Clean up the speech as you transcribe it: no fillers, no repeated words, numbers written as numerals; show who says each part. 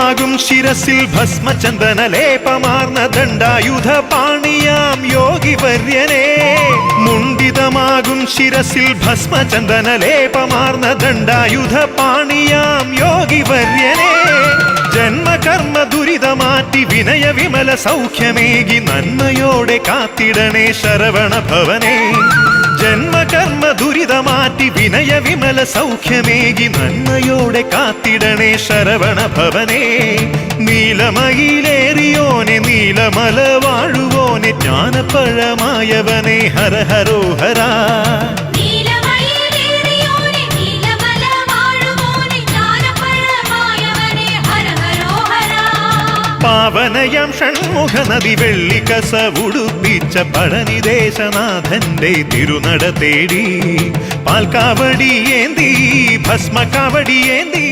Speaker 1: മുണ്ടിതമാകും ശിരസിൽ ഭസ്മചന്ദന ലേപമാർന്ന ദണ്ഡായുധ പാണിയാം യോഗി വര്യനെ മുണ്ടിതമാകും ശിരസിൽ ഭസ്മചന്ദന ലേപമാർന്ന ദണ്ഡായുധ പാണിയാം യോഗി വര്യനെ ജന്മകർമ്മ ദുരിതമാറ്റി വിനയ വിമല സൗഖ്യമേകി നന്മയോടെ കാത്തിടണേ ശരവണ ഭവനേ ജന്മകർമ്മ ദുരിതമാറ്റി വിനയ വിമല സൗഖ്യമേകി നന്മയോടെ കാത്തിടണേ ശരവണ ഭവനേ നീലമയിലേറിയോനെ നീലമല വാഴുവോനെ ജ്ഞാനപ്പഴമായവനെ ഹര ഹരോ ഹരാ പാവനയം ഷൺമുഖ നദി വെള്ളിക്കസ ഉടുപ്പിച്ച പഴനിദേശനാഥന്റെ തിരുനട തേടി പാൽക്കാവടിയേന്തി ഭസ്മക്കാവടിയേന്തി